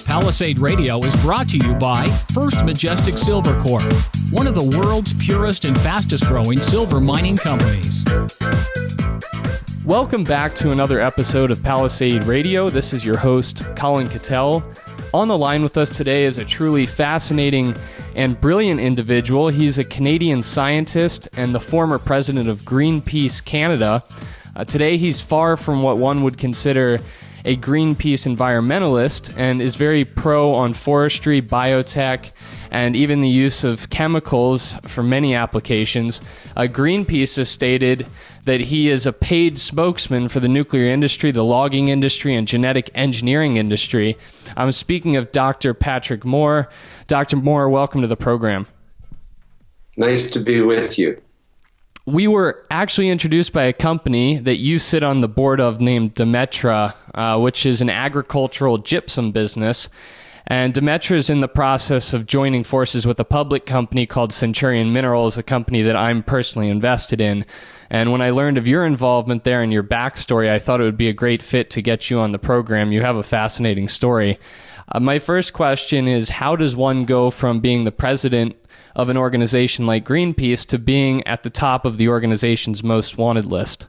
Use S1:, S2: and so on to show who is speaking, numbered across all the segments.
S1: Palisade Radio is brought to you by First Majestic Silver Corp., one of the world's purest and fastest growing silver mining companies.
S2: Welcome back to another episode of Palisade Radio. This is your host, Colin Cattell. On the line with us today is a truly fascinating and brilliant individual. He's a Canadian scientist and the former president of Greenpeace Canada. Today he's far from what one would consider a Greenpeace environmentalist and is very pro on forestry, biotech, and even the use of chemicals for many applications. Greenpeace has stated that he is a paid spokesman for the nuclear industry, the logging industry, and genetic engineering industry. I'm speaking of Dr. Patrick Moore. Dr. Moore, welcome to the program.
S3: Nice to be with you.
S2: We were actually introduced by a company that you sit on the board of named Demetra, which is an agricultural gypsum business. And Demetra is in the process of joining forces with a public company called Centurion Minerals, a company that I'm personally invested in. And when I learned of your involvement there and your backstory, I thought it would be a great fit to get you on the program. You have a fascinating story. My first question is, how does one go from being the president of an organization like Greenpeace to being at the top of the organization's most wanted list?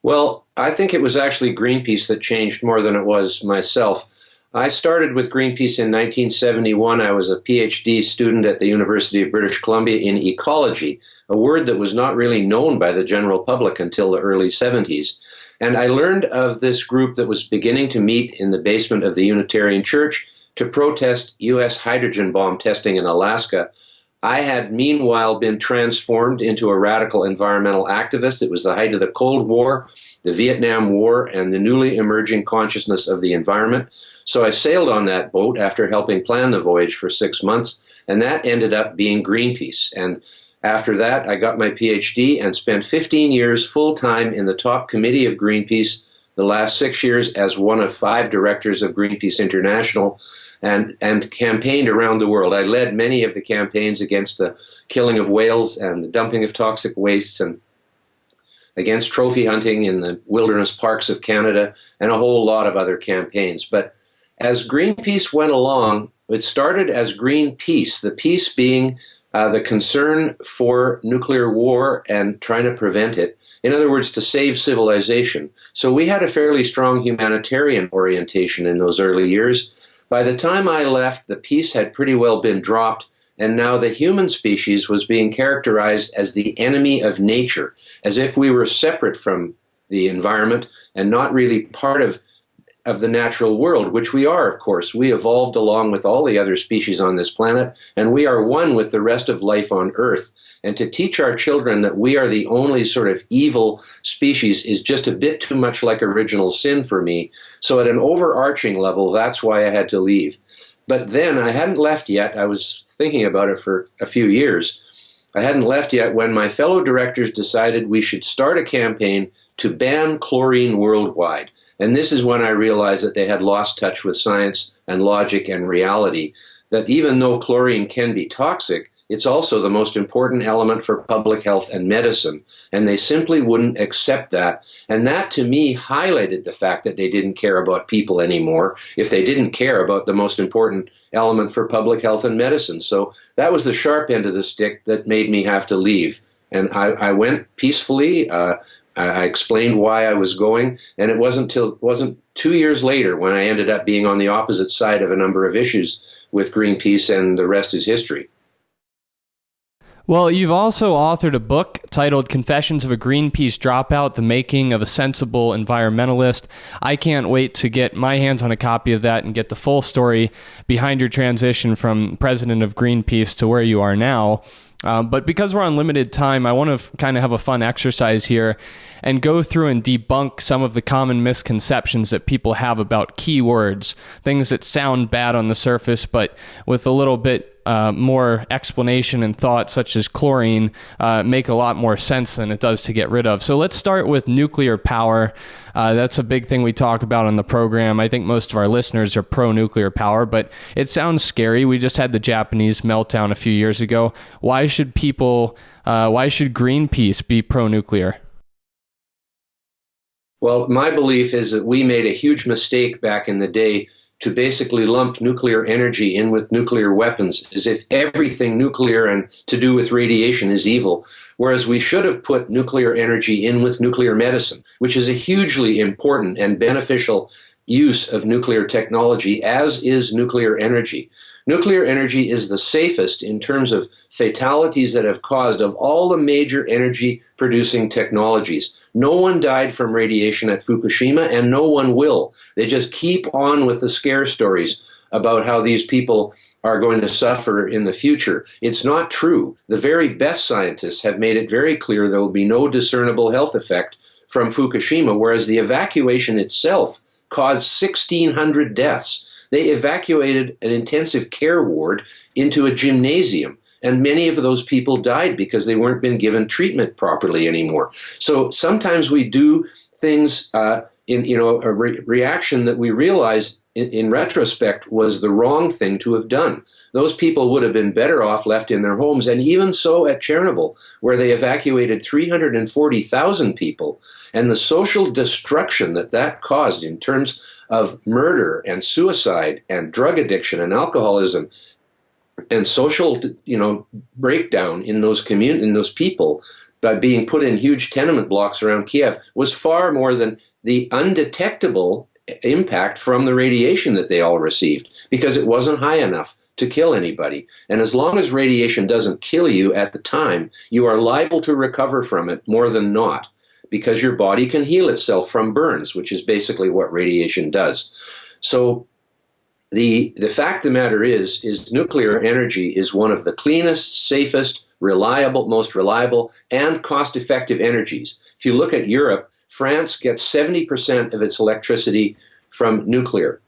S3: Well, I think it was actually Greenpeace that changed more than it was myself. I started with Greenpeace in 1971. I was a PhD student at the University of British Columbia in ecology, a word that was not really known by the general public until the early 70s. And I learned of this group that was beginning to meet in the basement of the Unitarian Church to protest U.S. hydrogen bomb testing in Alaska. I had meanwhile been transformed into a radical environmental activist. It was the height of the Cold War, the Vietnam War, and the newly emerging consciousness of the environment. So I sailed on that boat after helping plan the voyage for 6 months, and that ended up being Greenpeace. And after that, I got my PhD and spent 15 years full-time in the top committee of Greenpeace, the last 6 years as one of 5 directors of Greenpeace International, and campaigned around the world. I led many of the campaigns against the killing of whales and the dumping of toxic wastes, and against trophy hunting in the wilderness parks of Canada, and a whole lot of other campaigns. But as Greenpeace went along, it started as Greenpeace, the peace being the concern for nuclear war and trying to prevent it. In other words, to save civilization. So we had a fairly strong humanitarian orientation in those early years. By the time I left, the peace had pretty well been dropped, and now the human species was being characterized as the enemy of nature, as if we were separate from the environment and not really part of the natural world, which we are, of course. We evolved along with all the other species on this planet, and we are one with the rest of life on Earth. And to teach our children that we are the only sort of evil species is just a bit too much like original sin for me. So at an overarching level, that's why I had to leave. But then I hadn't left yet. I was thinking about it for a few years. I hadn't left yet when my fellow directors decided we should start a campaign to ban chlorine worldwide. And this is when I realized that they had lost touch with science and logic and reality, that even though chlorine can be toxic, it's also the most important element for public health and medicine. And they simply wouldn't accept that. And that, to me, highlighted the fact that they didn't care about people anymore if they didn't care about the most important element for public health and medicine. So that was the sharp end of the stick that made me have to leave. And I went peacefully. I explained why I was going. And it wasn't 2 years later when I ended up being on the opposite side of a number of issues with Greenpeace, and the rest is history.
S2: Well, you've also authored a book titled Confessions of a Greenpeace Dropout, The Making of a Sensible Environmentalist. I can't wait to get my hands on a copy of that and get the full story behind your transition from president of Greenpeace to where you are now. But because we're on limited time, I want to kind of have a fun exercise here and go through and debunk some of the common misconceptions that people have about keywords, things that sound bad on the surface, but with a little bit more explanation and thought, such as chlorine, make a lot more sense than it does to get rid of. So let's start with nuclear power. That's a big thing we talk about on the program. I think most of our listeners are pro-nuclear power, but it sounds scary. We just had the Japanese meltdown a few years ago. Why should people Why should Greenpeace be pro-nuclear?
S3: Well, my belief is that we made a huge mistake back in the day to basically lump nuclear energy in with nuclear weapons as if everything nuclear and to do with radiation is evil, whereas we should have put nuclear energy in with nuclear medicine, which is a hugely important and beneficial use of nuclear technology, as is nuclear energy. Nuclear energy is the safest in terms of fatalities that have caused of all the major energy-producing technologies. No one died from radiation at Fukushima, and no one will. They just keep on with the scare stories about how these people are going to suffer in the future. It's not true. The very best scientists have made it very clear there will be no discernible health effect from Fukushima, whereas the evacuation itself caused 1,600 deaths. They evacuated an intensive care ward into a gymnasium, and many of those people died because they weren't been given treatment properly anymore. So sometimes we do things in a reaction that we realize in retrospect was the wrong thing to have done. Those people would have been better off left in their homes, and even so at Chernobyl, where they evacuated 340,000 people, and the social destruction that that caused in terms of murder and suicide and drug addiction and alcoholism and social, breakdown in those people by being put in huge tenement blocks around Kiev was far more than the undetectable impact from the radiation that they all received, because it wasn't high enough to kill anybody. And as long as radiation doesn't kill you at the time, you are liable to recover from it more than not, because your body can heal itself from burns, which is basically what radiation does. So the fact of the matter is nuclear energy is one of the cleanest, safest, most reliable, and cost-effective energies. If you look at Europe, France gets 70% of its electricity from nuclear.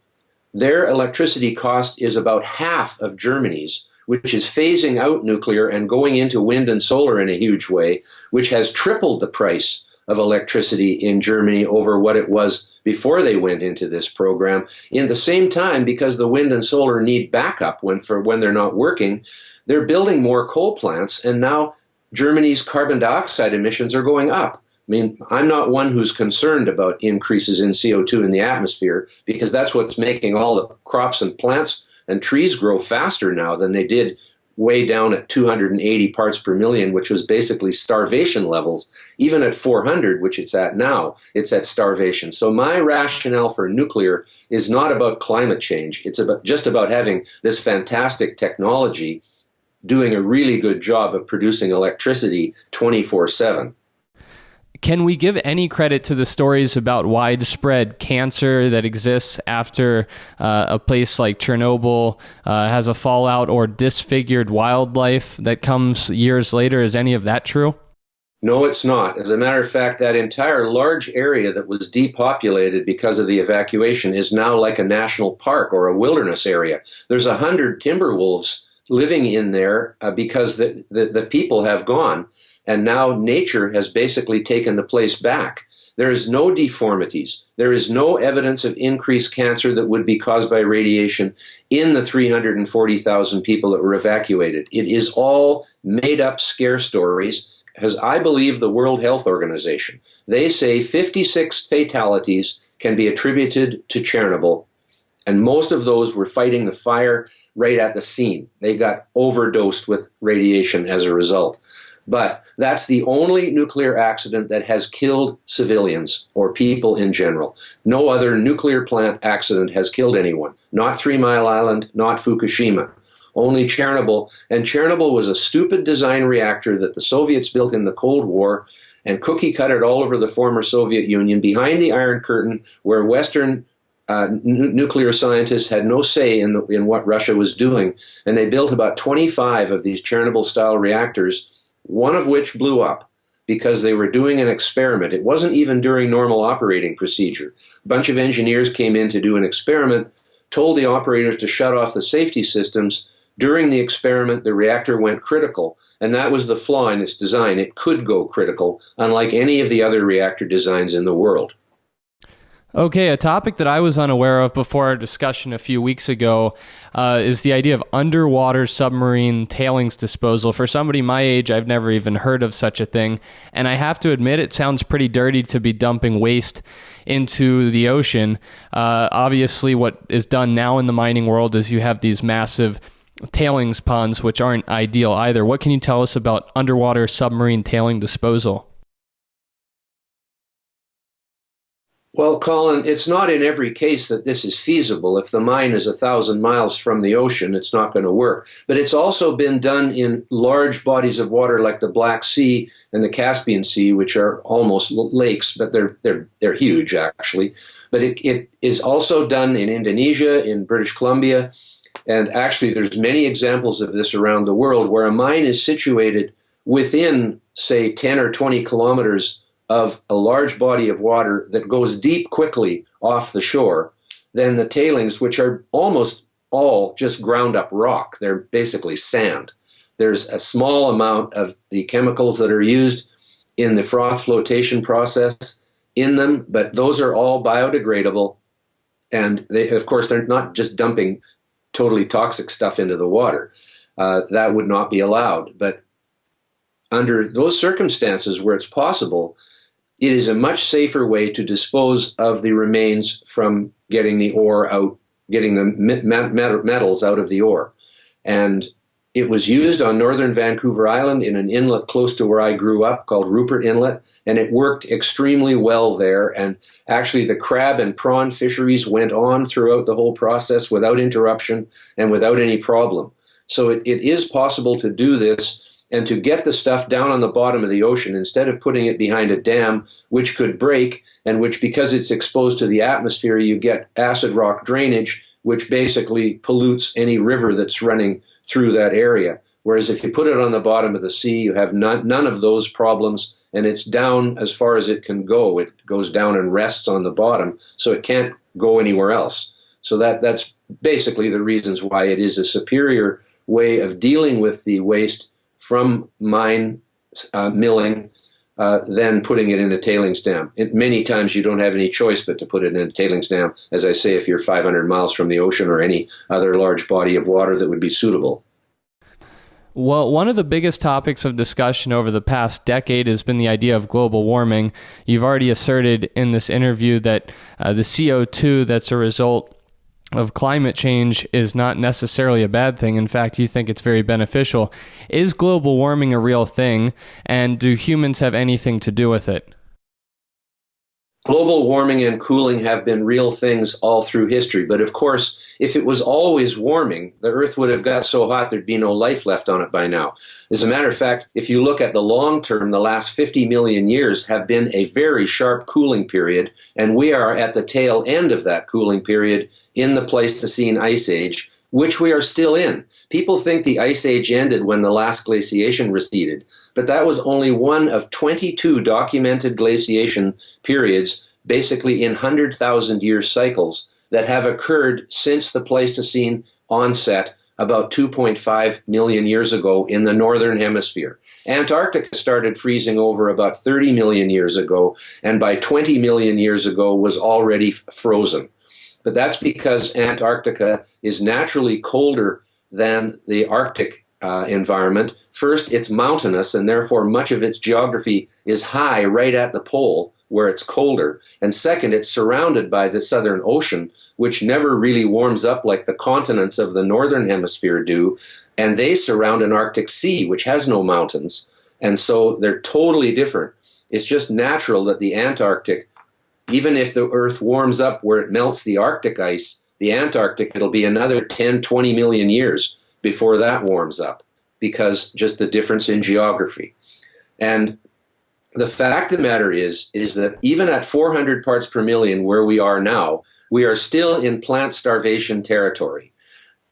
S3: Their electricity cost is about half of Germany's, which is phasing out nuclear and going into wind and solar in a huge way, which has tripled the price of electricity in Germany over what it was before they went into this program. In the same time, because the wind and solar need backup when they're not working, they're building more coal plants, and now Germany's carbon dioxide emissions are going up. I mean, I'm not one who's concerned about increases in CO2 in the atmosphere, because that's what's making all the crops and plants and trees grow faster now than they did way down at 280 parts per million, which was basically starvation levels. Even at 400, which it's at now, it's at starvation. So my rationale for nuclear is not about climate change. It's just about having this fantastic technology doing a really good job of producing electricity 24/7.
S2: Can we give any credit to the stories about widespread cancer that exists after a place like Chernobyl has a fallout, or disfigured wildlife that comes years later? Is any of that true?
S3: No, it's not. As a matter of fact, that entire large area that was depopulated because of the evacuation is now like a national park or a wilderness area. There's 100 timber wolves living in there because the people have gone. And now nature has basically taken the place back. There is no deformities. There is no evidence of increased cancer that would be caused by radiation in the 340,000 people that were evacuated. It is all made up scare stories, as I believe the World Health Organization. They say 56 fatalities can be attributed to Chernobyl, and most of those were fighting the fire right at the scene. They got overdosed with radiation as a result. But that's the only nuclear accident that has killed civilians or people in general. No other nuclear plant accident has killed anyone. Not 3 Mile Island, not Fukushima. Only Chernobyl. And Chernobyl was a stupid design reactor that the Soviets built in the Cold War and cookie cut it all over the former Soviet Union behind the Iron Curtain, where Western nuclear scientists had no say in what Russia was doing. And they built about 25 of these Chernobyl-style reactors, one of which blew up because they were doing an experiment. It wasn't even during normal operating procedure. A bunch of engineers came in to do an experiment, told the operators to shut off the safety systems. During the experiment, the reactor went critical, and that was the flaw in its design. It could go critical, unlike any of the other reactor designs in the world.
S2: Okay, a topic that I was unaware of before our discussion a few weeks ago is the idea of underwater submarine tailings disposal. For somebody my age, I've never even heard of such a thing, and I have to admit it sounds pretty dirty to be dumping waste into the ocean. Obviously, what is done now in the mining world is you have these massive tailings ponds, which aren't ideal either. What can you tell us about underwater submarine tailing disposal?
S3: Well, Colin, it's not in every case that this is feasible. If the mine is 1,000 miles from the ocean, it's not going to work. But it's also been done in large bodies of water like the Black Sea and the Caspian Sea, which are almost lakes, but they're huge, actually. But it is also done in Indonesia, in British Columbia, and actually there's many examples of this around the world where a mine is situated within, say, 10 or 20 kilometers of a large body of water that goes deep quickly off the shore. Then the tailings, which are almost all just ground up rock, they're basically sand. There's a small amount of the chemicals that are used in the froth flotation process in them, but those are all biodegradable. And they, of course, they're not just dumping totally toxic stuff into the water. That would not be allowed. But under those circumstances where it's possible, it is a much safer way to dispose of the remains from getting the ore out, getting the metals out of the ore. And it was used on northern Vancouver Island in an inlet close to where I grew up called Rupert Inlet, and it worked extremely well there. And actually the crab and prawn fisheries went on throughout the whole process without interruption and without any problem. So it is possible to do this and to get the stuff down on the bottom of the ocean instead of putting it behind a dam, which could break, and which, because it's exposed to the atmosphere, you get acid rock drainage, which basically pollutes any river that's running through that area. Whereas if you put it on the bottom of the sea, you have none of those problems, and it's down as far as it can go. It goes down and rests on the bottom, so it can't go anywhere else. So that's basically the reasons why it is a superior way of dealing with the waste from mine milling than putting it in a tailings dam. Many times you don't have any choice but to put it in a tailings dam, as I say, if you're 500 miles from the ocean or any other large body of water that would be suitable.
S2: Well, one of the biggest topics of discussion over the past decade has been the idea of global warming. You've already asserted in this interview that the CO2 that's a result of climate change is not necessarily a bad thing. In fact, you think it's very beneficial. Is global warming a real thing, and do humans have anything to do with it?
S3: Global warming and cooling have been real things all through history. But of course, if it was always warming, the Earth would have got so hot there'd be no life left on it by now. As a matter of fact, if you look at the long term, the last 50 million years have been a very sharp cooling period, and we are at the tail end of that cooling period in the Pleistocene Ice Age, which we are still in. People think the Ice Age ended when the last glaciation receded, but that was only one of 22 documented glaciation periods, basically in 100,000-year cycles, that have occurred since the Pleistocene onset about 2.5 million years ago in the northern hemisphere. Antarctica started freezing over about 30 million years ago, and by 20 million years ago was already frozen. But that's because Antarctica is naturally colder than the Arctic environment. First, it's mountainous, and therefore much of its geography is high right at the pole where it's colder. And second, it's surrounded by the Southern Ocean, which never really warms up like the continents of the Northern Hemisphere do. And they surround an Arctic Sea, which has no mountains. And so they're totally different. It's just natural that the Antarctic, even if the Earth warms up where it melts the Arctic ice, the Antarctic, it'll be another 10, 20 million years before that warms up, because just the difference in geography. And the fact of the matter is that even at 400 parts per million where we are now, we are still in plant starvation territory.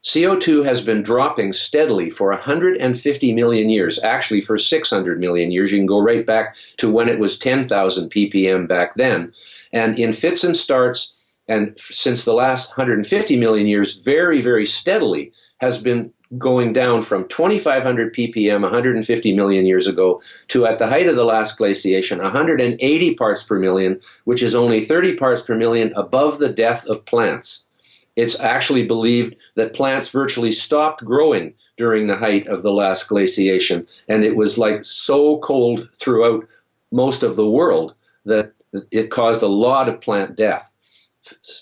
S3: CO2 has been dropping steadily for 150 million years, actually for 600 million years. You can go right back to when it was 10,000 ppm back then. And in fits and starts, and since the last 150 million years, very, very steadily has been going down from 2,500 ppm 150 million years ago to, at the height of the last glaciation, 180 parts per million, which is only 30 parts per million above the death of plants. It's actually believed that plants virtually stopped growing during the height of the last glaciation, and it was like so cold throughout most of the world that it caused a lot of plant death.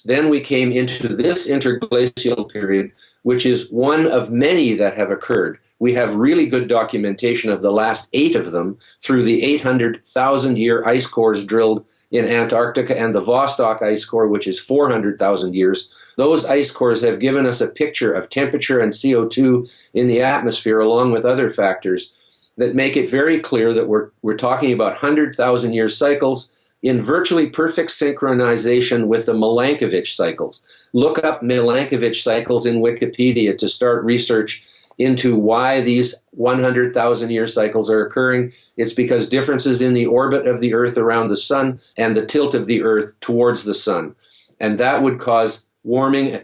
S3: Then we came into this interglacial period, which is one of many that have occurred. We have really good documentation of the last 8 of them through the 800,000-year ice cores drilled in Antarctica and the Vostok ice core, which is 400,000 years. Those ice cores have given us a picture of temperature and CO2 in the atmosphere, along with other factors that make it very clear that we're talking about 100,000-year cycles in virtually perfect synchronization with the Milankovitch cycles. Look up Milankovitch cycles in Wikipedia to start research into why these 100,000-year cycles are occurring. It's because differences in the orbit of the Earth around the sun and the tilt of the Earth towards the sun. And that would cause warming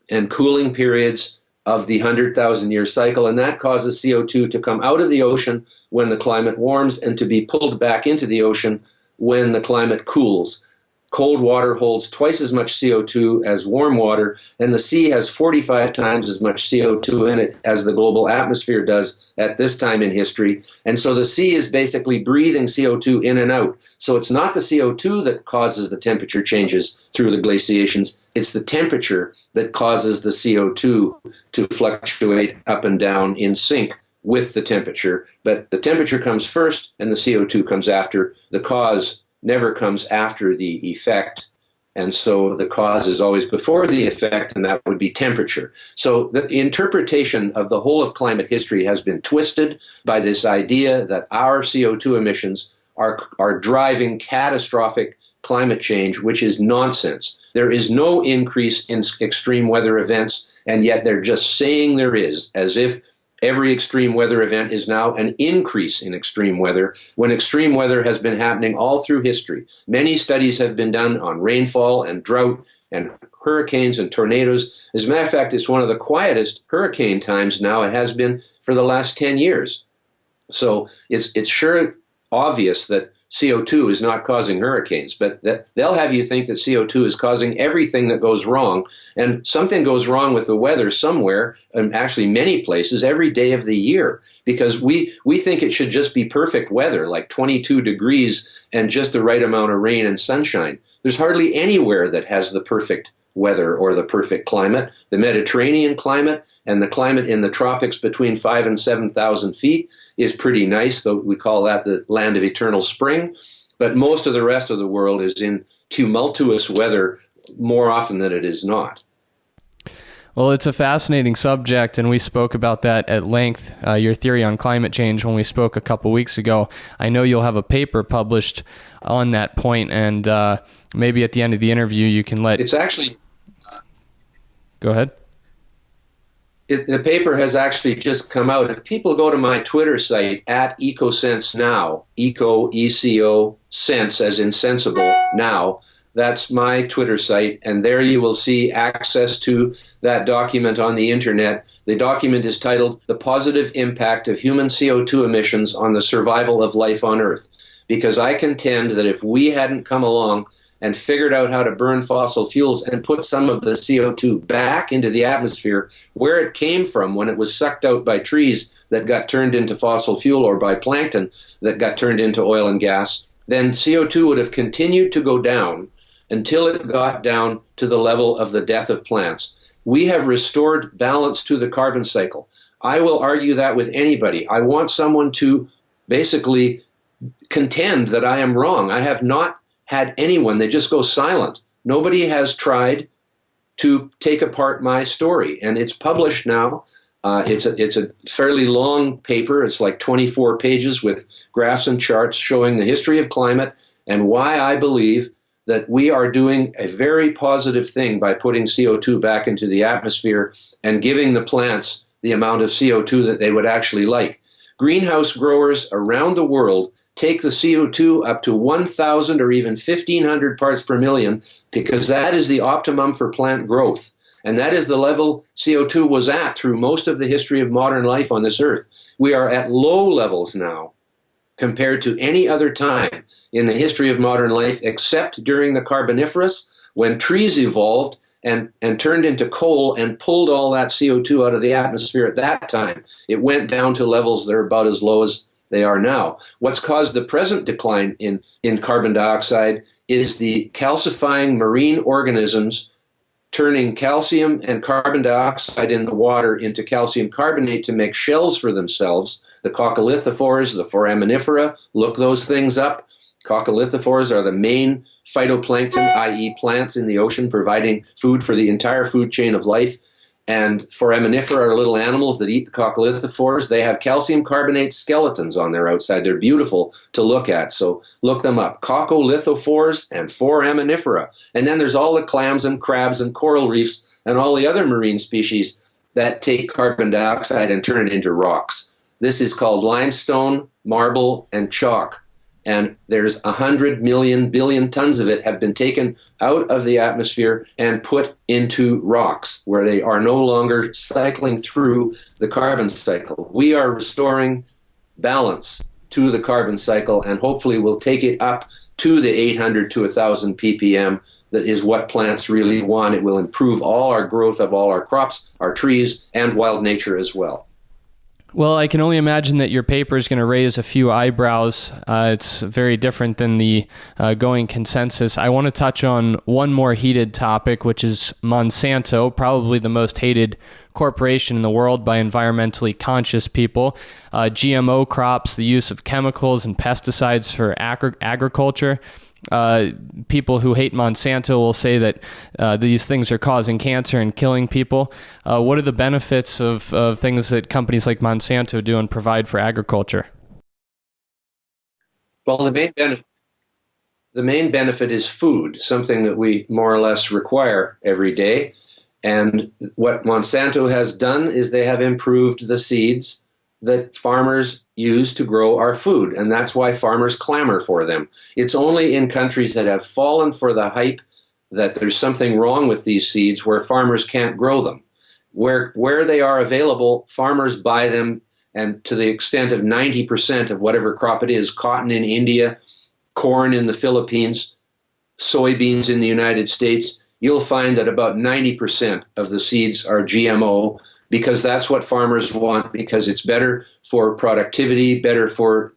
S3: and cooling periods of the 100,000-year cycle, and that causes CO2 to come out of the ocean when the climate warms and to be pulled back into the ocean when the climate cools. Cold water holds twice as much CO2 as warm water, and the sea has 45 times as much CO2 in it as the global atmosphere does at this time in history. And so the sea is basically breathing CO2 in and out. So it's not the CO2 that causes the temperature changes through the glaciations. It's the temperature that causes the CO2 to fluctuate up and down in sync with the temperature. But the temperature comes first and the CO2 comes after. The cause never comes after the effect. And so the cause is always before the effect, and that would be temperature. So the interpretation of the whole of climate history has been twisted by this idea that our CO2 emissions are driving catastrophic climate change, which is nonsense. There is no increase in extreme weather events, and yet they're just saying there is, as if every extreme weather event is now an increase in extreme weather, when extreme weather has been happening all through history. Many studies have been done on rainfall and drought and hurricanes and tornadoes. As a matter of fact, it's one of the quietest hurricane times now. It has been for the last 10 years. So it's sure obvious that CO2 is not causing hurricanes, but they'll have you think that CO2 is causing everything that goes wrong. And something goes wrong with the weather somewhere, and actually many places, every day of the year, because we think it should just be perfect weather, like 22 degrees and just the right amount of rain and sunshine. There's hardly anywhere that has the perfect weather or the perfect climate. The Mediterranean climate and the climate in the tropics between 5,000 and 7,000 feet is pretty nice, though we call that the land of eternal spring. But most of the rest of the world is in tumultuous weather more often than it is not.
S2: Well, it's a fascinating subject, and we spoke about that at length, your theory on climate change, when we spoke a couple weeks ago. I know you'll have a paper published on that point, and maybe at the end of the interview you can let...
S3: It's actually...
S2: Go ahead.
S3: The paper has actually just come out. If people go to my Twitter site, at EcoSense Eco, E-C-O, sense, as in sensible, now, that's my Twitter site, and there you will see access to that document on the internet. The document is titled The Positive Impact of Human CO2 Emissions on the Survival of Life on Earth, because I contend that if we hadn't come along and figured out how to burn fossil fuels and put some of the CO2 back into the atmosphere where it came from when it was sucked out by trees that got turned into fossil fuel or by plankton that got turned into oil and gas, then CO2 would have continued to go down until it got down to the level of the death of plants. We have restored balance to the carbon cycle. I will argue that with anybody. I want someone to basically contend that I am wrong. I have not had anyone, they just go silent. Nobody has tried to take apart my story, and it's published now. It's a fairly long paper. It's like 24 pages with graphs and charts showing the history of climate and why I believe that we are doing a very positive thing by putting CO2 back into the atmosphere and giving the plants the amount of CO2 that they would actually like. Greenhouse growers around the world take the CO2 up to 1,000 or even 1,500 parts per million because that is the optimum for plant growth. And that is the level CO2 was at through most of the history of modern life on this earth. We are at low levels now compared to any other time in the history of modern life, except during the Carboniferous, when trees evolved and turned into coal and pulled all that CO2 out of the atmosphere at that time. It went down to levels that are about as low as they are now. What's caused the present decline in carbon dioxide is the calcifying marine organisms turning calcium and carbon dioxide in the water into calcium carbonate to make shells for themselves. The coccolithophores, the foraminifera, look those things up. Coccolithophores are the main phytoplankton, i.e. plants in the ocean, providing food for the entire food chain of life. And foraminifera are little animals that eat the coccolithophores. They have calcium carbonate skeletons on their outside. They're beautiful to look at, so look them up. Coccolithophores and foraminifera. And then there's all the clams and crabs and coral reefs and all the other marine species that take carbon dioxide and turn it into rocks. This is called limestone, marble, and chalk. And there's 100 million billion tons of it have been taken out of the atmosphere and put into rocks where they are no longer cycling through the carbon cycle. We are restoring balance to the carbon cycle, and hopefully we'll take it up to the 800 to 1,000 ppm. That is what plants really want. It will improve all our growth of all our crops, our trees, and wild nature as well.
S2: Well, I can only imagine that your paper is going to raise a few eyebrows. It's very different than the going consensus. I want to touch on one more heated topic, which is Monsanto, probably the most hated corporation in the world by environmentally conscious people. GMO crops, the use of chemicals and pesticides for agriculture. People who hate Monsanto will say that these things are causing cancer and killing people. What are the benefits of things that companies like Monsanto do and provide for agriculture?
S3: Well, the main benefit is food, something that we more or less require every day. And what Monsanto has done is they have improved the seeds that farmers use to grow our food, and that's why farmers clamor for them. It's only in countries that have fallen for the hype that there's something wrong with these seeds where farmers can't grow them. Where they are available, farmers buy them, and to the extent of 90% of whatever crop it is, cotton in India, corn in the Philippines, soybeans in the United States, you'll find that about 90% of the seeds are GMO, because that's what farmers want, because it's better for productivity, better for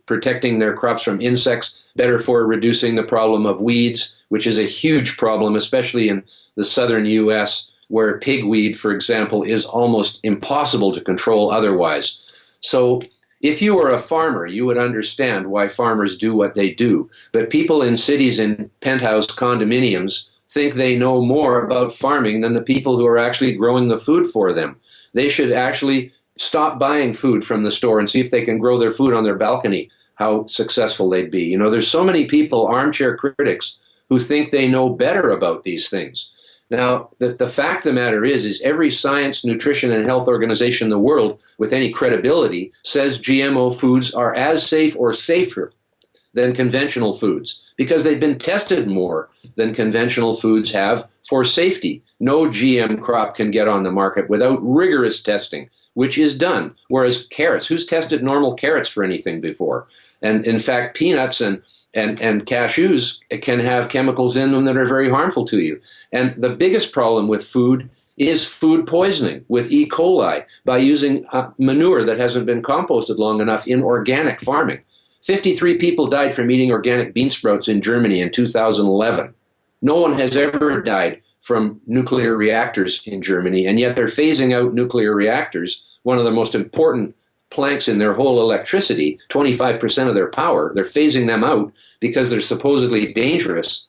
S3: protecting their crops from insects, better for reducing the problem of weeds, which is a huge problem, especially in the southern U.S., where pigweed, for example, is almost impossible to control otherwise. So if you were a farmer, you would understand why farmers do what they do. But people in cities in penthouse condominiums think they know more about farming than the people who are actually growing the food for them. They should actually stop buying food from the store and see if they can grow their food on their balcony, how successful they'd be. You know, there's so many people, armchair critics, who think they know better about these things. Now, the fact of the matter is every science, nutrition, and health organization in the world with any credibility says GMO foods are as safe or safer than conventional foods, because they've been tested more than conventional foods have for safety. No GM crop can get on the market without rigorous testing, which is done. Whereas carrots, who's tested normal carrots for anything before? And in fact, peanuts and cashews can have chemicals in them that are very harmful to you. And the biggest problem with food is food poisoning with E. coli by using manure that hasn't been composted long enough in organic farming. 53 people died from eating organic bean sprouts in Germany in 2011. No one has ever died from nuclear reactors in Germany, and yet they're phasing out nuclear reactors, one of the most important planks in their whole electricity, 25% of their power. They're phasing them out because they're supposedly dangerous.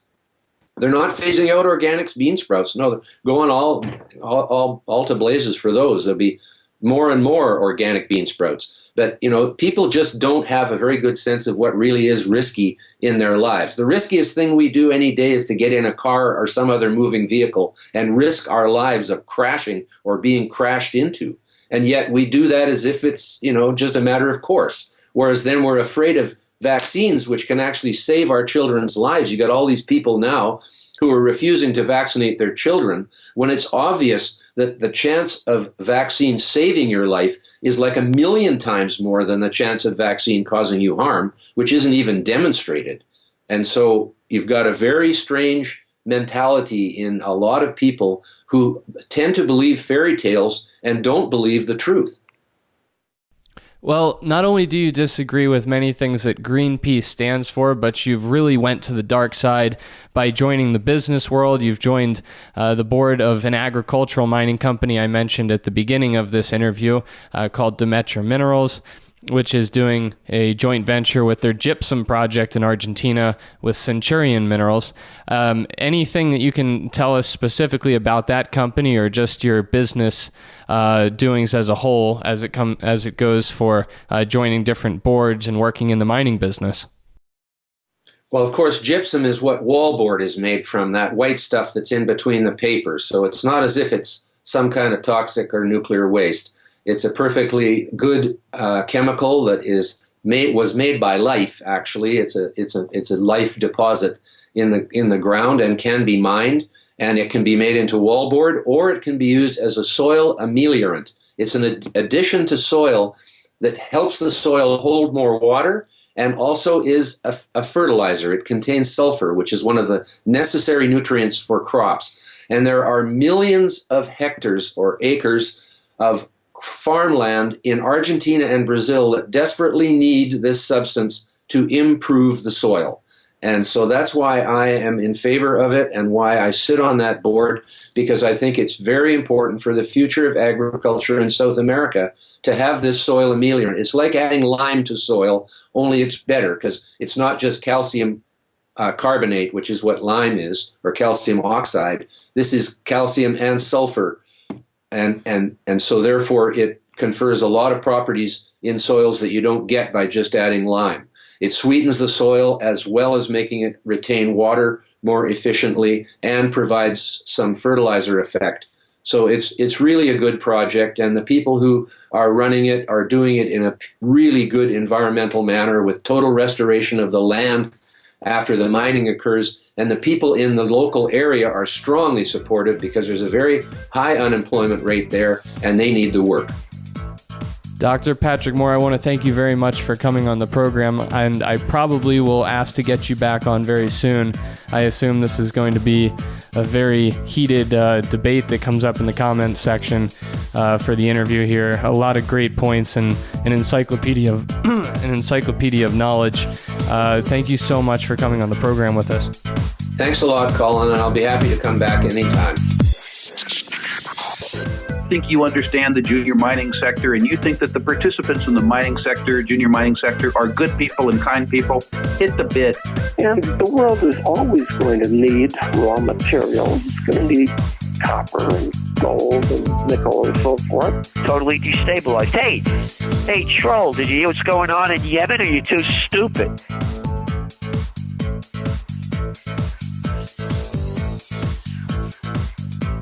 S3: They're not phasing out organic bean sprouts. No, they're going all to blazes for those. There'll be more and more organic bean sprouts. But, you know, people just don't have a very good sense of what really is risky in their lives. The riskiest thing we do any day is to get in a car or some other moving vehicle and risk our lives of crashing or being crashed into. And yet we do that as if it's, you know, just a matter of course. Whereas then we're afraid of vaccines, which can actually save our children's lives. You got all these people now who are refusing to vaccinate their children when it's obvious that the chance of vaccine saving your life is like 1,000,000 times more than the chance of vaccine causing you harm, which isn't even demonstrated. And so you've got a very strange mentality in a lot of people who tend to believe fairy tales and don't believe the truth.
S2: Well, not only do you disagree with many things that Greenpeace stands for, but you've really went to the dark side by joining the business world. You've joined the board of an agricultural mining company I mentioned at the beginning of this interview called Demetra Minerals, which is doing a joint venture with their gypsum project in Argentina with Centurion Minerals. Anything that you can tell us specifically about that company, or just your business doings as a whole as it goes for joining different boards and working in the mining business?
S3: Well, of course, gypsum is what wallboard is made from, that white stuff that's in between the papers. So it's not as if it's some kind of toxic or nuclear waste. It's a perfectly good chemical that was made by life. Actually, it's a life deposit in the ground and can be mined, and it can be made into wallboard, or it can be used as a soil ameliorant. It's an addition to soil that helps the soil hold more water, and also is a fertilizer. It contains sulfur, which is one of the necessary nutrients for crops. And there are millions of hectares or acres of farmland in Argentina and Brazil that desperately need this substance to improve the soil. And so that's why I am in favor of it and why I sit on that board, because I think it's very important for the future of agriculture in South America to have this soil ameliorant. It's like adding lime to soil, only it's better, because it's not just calcium carbonate, which is what lime is, or calcium oxide. This is calcium and sulfur. And so therefore it confers a lot of properties in soils that you don't get by just adding lime. It sweetens the soil as well as making it retain water more efficiently and provides some fertilizer effect. So it's really a good project, and the people who are running it are doing it in a really good environmental manner with total restoration of the land after the mining occurs, and the people in the local area are strongly supportive because there's a very high unemployment rate there, and they need the work.
S2: Dr. Patrick Moore, I want to thank you very much for coming on the program, and I probably will ask to get you back on very soon. I assume this is going to be a very heated debate that comes up in the comments section for the interview here. A lot of great points and an encyclopedia of knowledge. Thank you so much for coming on the program with us.
S3: Thanks a lot, Colin, and I'll be happy to come back anytime.
S4: Think you understand the junior mining sector, and you think that the participants in the mining sector, junior mining sector, are good people and kind people, hit the bid.
S5: And the world is always going to need raw materials. It's going to need copper and gold and nickel and so forth.
S6: Totally destabilized. Hey, Troll, did you hear what's going on in Yemen? Or are you too stupid?